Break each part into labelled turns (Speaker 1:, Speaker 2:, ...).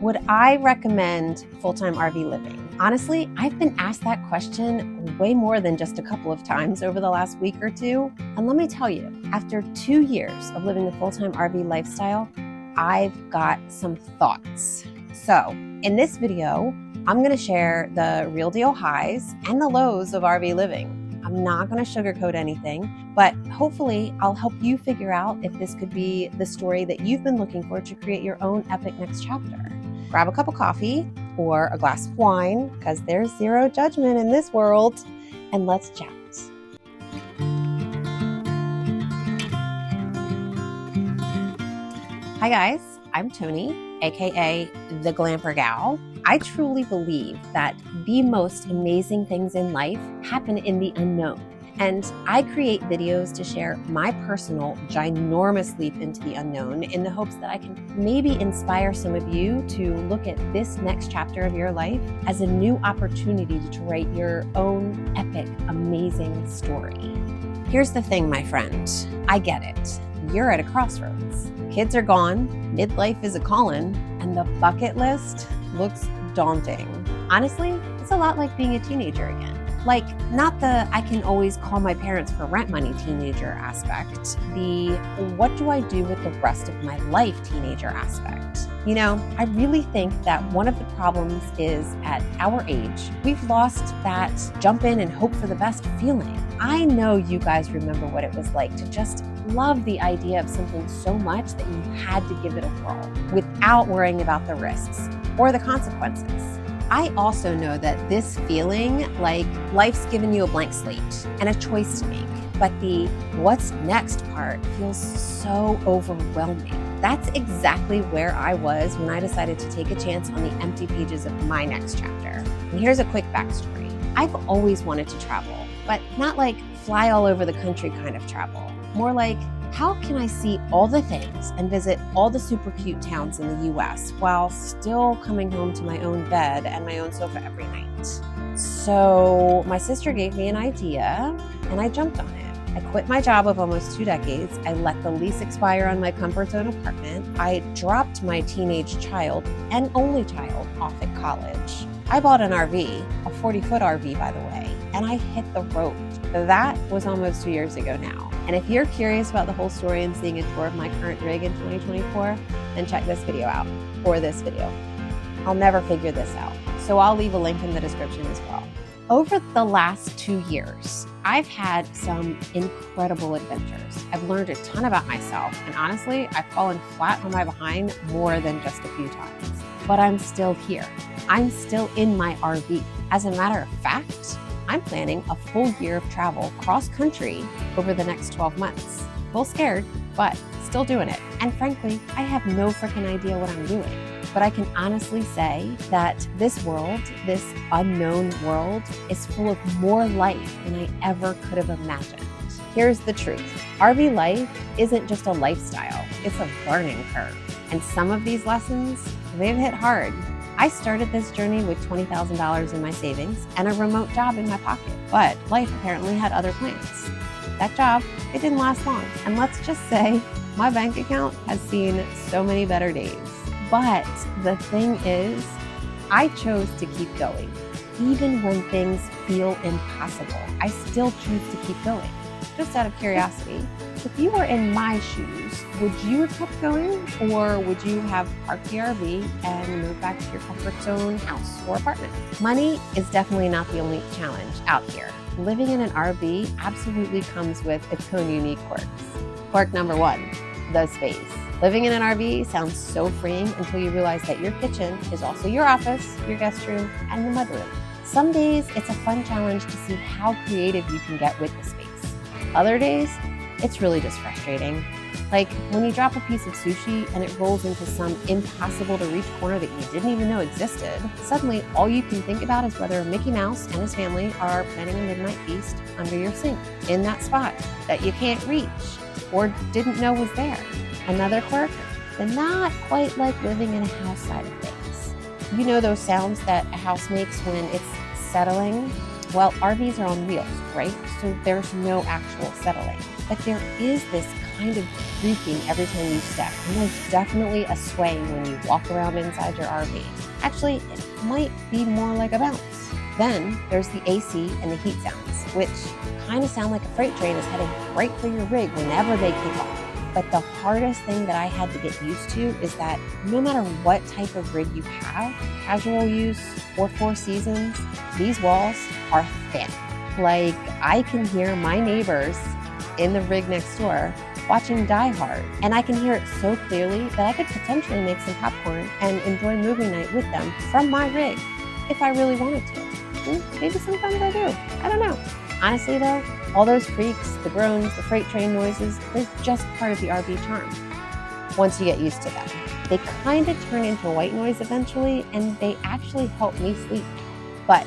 Speaker 1: Would I recommend full-time RV living? Honestly, I've been asked that question way more than just a couple of times over the last week or two. And let me tell you, after 2 years of living the full-time RV lifestyle, I've got some thoughts. So in this video, I'm gonna share the real deal highs and the lows of RV living. I'm not gonna sugarcoat anything, but hopefully I'll help you figure out if this could be the story that you've been looking for to create your own epic next chapter. Grab a cup of coffee or a glass of wine, because there's zero judgment in this world, and let's chat. Hi guys, I'm Tony, aka the Glamper gal. I truly believe that the most amazing things in life happen in the unknown. And I create videos to share my personal ginormous leap into the unknown in the hopes that I can maybe inspire some of you to look at this next chapter of your life as a new opportunity to write your own epic, amazing story. Here's the thing, my friend. I get it. You're at a crossroads. Kids are gone, midlife is a calling, and the bucket list looks daunting. Honestly, it's a lot like being a teenager again. Like, not the I can always call my parents for rent money teenager aspect, the what do I do with the rest of my life teenager aspect. You know, I really think that one of the problems is at our age, we've lost that jump in and hope for the best feeling. I know you guys remember what it was like to just love the idea of something so much that you had to give it a whirl without worrying about the risks or the consequences. I also know that this feeling like life's given you a blank slate and a choice to make, but the what's next part feels so overwhelming. That's exactly where I was when I decided to take a chance on the empty pages of my next chapter. And here's a quick backstory. I've always wanted to travel, but not like fly all over the country kind of travel. More like, how can I see all the things and visit all the super cute towns in the US while still coming home to my own bed and my own sofa every night? So my sister gave me an idea and I jumped on it. I quit my job of almost 2 decades. I let the lease expire on my comfort zone apartment. I dropped my teenage child and only child off at college. I bought an RV, a 40-foot RV by the way, and I hit the road. That was almost 2 years ago now. And if you're curious about the whole story and seeing a tour of my current rig in 2024, then check this video out, or this video. I'll never figure this out, so I'll leave a link in the description as well. Over the last 2 years, I've had some incredible adventures. I've learned a ton about myself, and honestly, I've fallen flat on my behind more than just a few times. But I'm still here. I'm still in my RV. As a matter of fact, I'm planning a full year of travel cross-country over the next 12 months. A little scared, but still doing it. And frankly, I have no freaking idea what I'm doing. But I can honestly say that this world, this unknown world, is full of more life than I ever could have imagined. Here's the truth. RV life isn't just a lifestyle, it's a learning curve. And some of these lessons, they've hit hard. I started this journey with $20,000 in my savings and a remote job in my pocket, but life apparently had other plans. That job, it didn't last long. And let's just say my bank account has seen so many better days. But the thing is, I chose to keep going. Even when things feel impossible, I still choose to keep going, just out of curiosity. If you were in my shoes, would you have kept going, or would you have parked the RV and moved back to your comfort zone house or apartment? Money is definitely not the only challenge out here. Living in an RV absolutely comes with its own unique quirks. Quirk number 1, the space. Living in an RV sounds so freeing until you realize that your kitchen is also your office, your guest room, and your mudroom. Some days, it's a fun challenge to see how creative you can get with the space. Other days, it's really just frustrating. Like when you drop a piece of sushi and it rolls into some impossible to reach corner that you didn't even know existed, suddenly all you can think about is whether Mickey Mouse and his family are planning a midnight feast under your sink in that spot that you can't reach or didn't know was there. Another quirk, the not quite like living in a house side of things. You know those sounds that a house makes when it's settling? Well, RVs are on wheels, right? So there's no actual settling. But there is this kind of creaking every time you step. And there's definitely a swaying when you walk around inside your RV. Actually, it might be more like a bounce. Then there's the AC and the heat sounds, which kind of sound like a freight train is heading right for your rig whenever they kick off. But the hardest thing that I had to get used to is that no matter what type of rig you have, casual use or 4 seasons, these walls are thin. Like, I can hear my neighbors in the rig next door watching Die Hard, and I can hear it so clearly that I could potentially make some popcorn and enjoy movie night with them from my rig if I really wanted to. Maybe sometimes I do. I don't know. Honestly though, all those creaks, the groans, the freight train noises, they're just part of the RV charm. Once you get used to them, they kind of turn into white noise eventually, and they actually help me sleep. But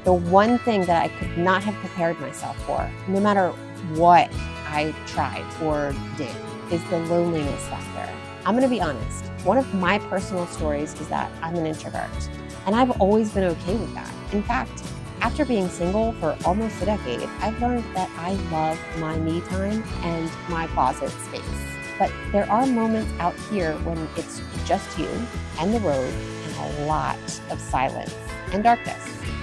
Speaker 1: the one thing that I could not have prepared myself for, no matter what I tried or did, is the loneliness left there. I'm gonna be honest, one of my personal stories is that I'm an introvert, and I've always been okay with that. In fact, after being single for almost a decade, I've learned that I love my me time and my closet space. But there are moments out here when it's just you and the road and a lot of silence and darkness.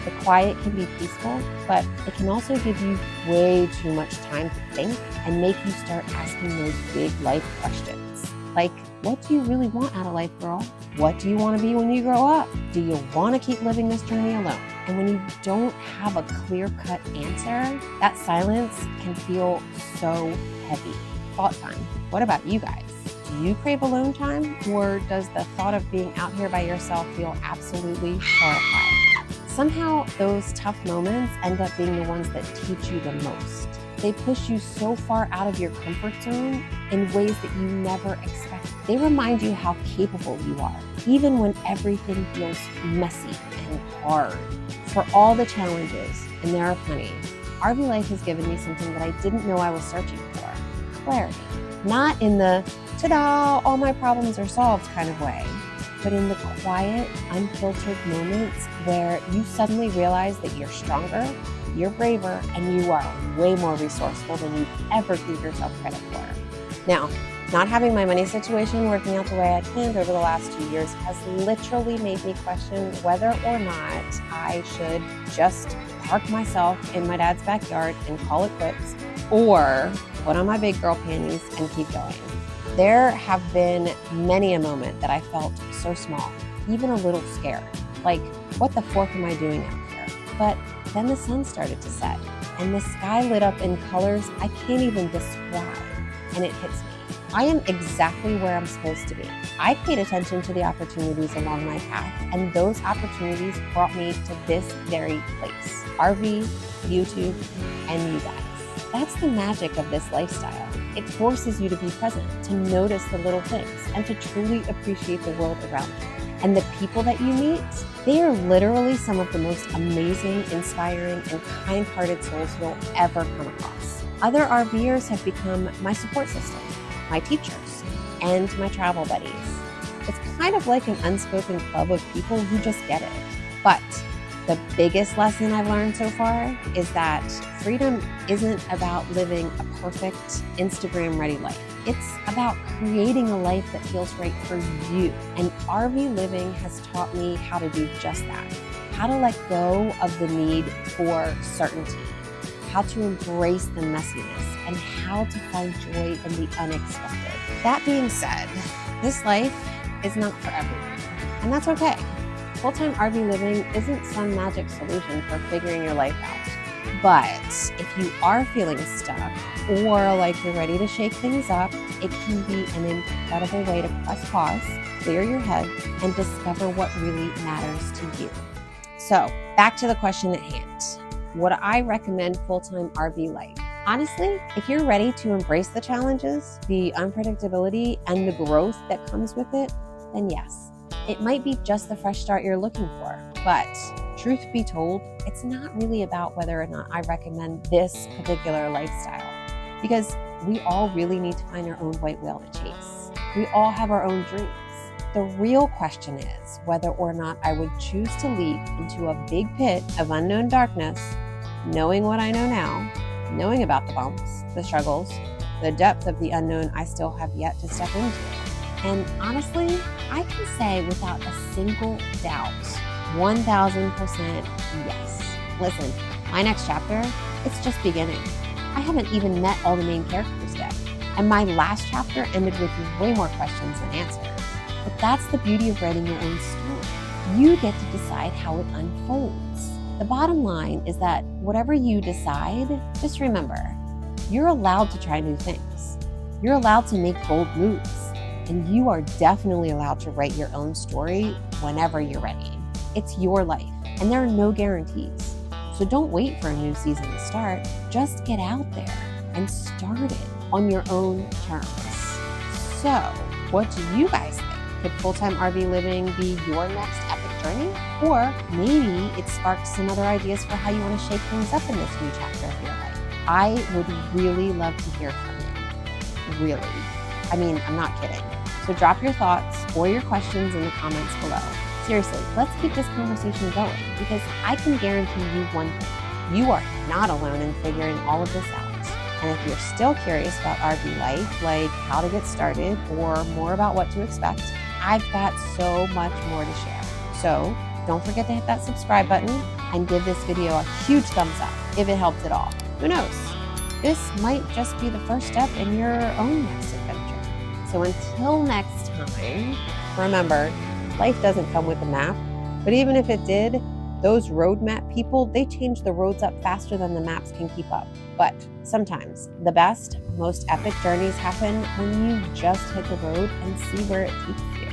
Speaker 1: The quiet can be peaceful, but it can also give you way too much time to think and make you start asking those big life questions. Like, what do you really want out of life, girl? What do you want to be when you grow up? Do you want to keep living this journey alone? And when you don't have a clear-cut answer, that silence can feel so heavy. Thought time. What about you guys? Do you crave alone time, or does the thought of being out here by yourself feel absolutely horrifying? Somehow, those tough moments end up being the ones that teach you the most. They push you so far out of your comfort zone in ways that you never expected. They remind you how capable you are, even when everything feels messy and hard. For all the challenges, and there are plenty, RV life has given me something that I didn't know I was searching for: clarity. Not in the ta-da, all my problems are solved kind of way, but in the quiet, unfiltered moments where you suddenly realize that you're stronger, you're braver, and you are way more resourceful than you ever gave yourself credit for. Now, not having my money situation working out the way I planned over the last 2 years has literally made me question whether or not I should just park myself in my dad's backyard and call it quits, or put on my big girl panties and keep going. There have been many a moment that I felt so small, even a little scared. Like, what the fork am I doing out here? But then the sun started to set, and the sky lit up in colors I can't even describe, and it hits me. I am exactly where I'm supposed to be. I paid attention to the opportunities along my path, and those opportunities brought me to this very place: RV, YouTube, and you guys. That's the magic of this lifestyle. It forces you to be present, to notice the little things, and to truly appreciate the world around you. And the people that you meet, they are literally some of the most amazing, inspiring, and kind-hearted souls you'll ever come across. Other RVers have become my support system, my teachers, and my travel buddies. It's kind of like an unspoken club of people who just get it. But the biggest lesson I've learned so far is that freedom isn't about living a perfect Instagram-ready life. It's about creating a life that feels right for you. And RV living has taught me how to do just that. How to let go of the need for certainty, how to embrace the messiness, and how to find joy in the unexpected. That being said, this life is not for everyone, and that's okay. Full-time RV living isn't some magic solution for figuring your life out. But if you are feeling stuck or like you're ready to shake things up, it can be an incredible way to press pause, clear your head, and discover what really matters to you. So back to the question at hand. Would I recommend full-time RV life? Honestly, if you're ready to embrace the challenges, the unpredictability, and the growth that comes with it, then yes. It might be just the fresh start you're looking for, but truth be told, it's not really about whether or not I recommend this particular lifestyle, because we all really need to find our own white whale to chase. We all have our own dreams. The real question is whether or not I would choose to leap into a big pit of unknown darkness, knowing what I know now, knowing about the bumps, the struggles, The depth of the unknown I still have yet to step into. And honestly, I can say without a single doubt, 1000% yes. Listen, my next chapter, it's just beginning. I haven't even met all the main characters yet. And my last chapter ended with way more questions than answers. But that's the beauty of writing your own story. You get to decide how it unfolds. The bottom line is that whatever you decide, just remember, you're allowed to try new things. You're allowed to make bold moves. And you are definitely allowed to write your own story whenever you're ready. It's your life, and there are no guarantees. So don't wait for a new season to start. Just get out there and start it on your own terms. So, what do you guys think? Could full-time RV living be your next epic journey? Or maybe it sparked some other ideas for how you want to shake things up in this new chapter of your life. I would really love to hear from you. Really. I mean, I'm not kidding. So drop your thoughts or your questions in the comments below. Seriously, let's keep this conversation going because I can guarantee you one thing. You are not alone in figuring all of this out. And if you're still curious about RV life, like how to get started or more about what to expect, I've got so much more to share. So don't forget to hit that subscribe button and give this video a huge thumbs up if it helped at all. Who knows? This might just be the first step in your own next adventure. So until next time, remember, life doesn't come with a map, but even if it did, those road map people, they change the roads up faster than the maps can keep up. But sometimes the best, most epic journeys happen when you just hit the road and see where it takes you.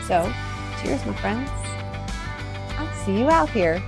Speaker 1: So cheers, my friends. I'll see you out here.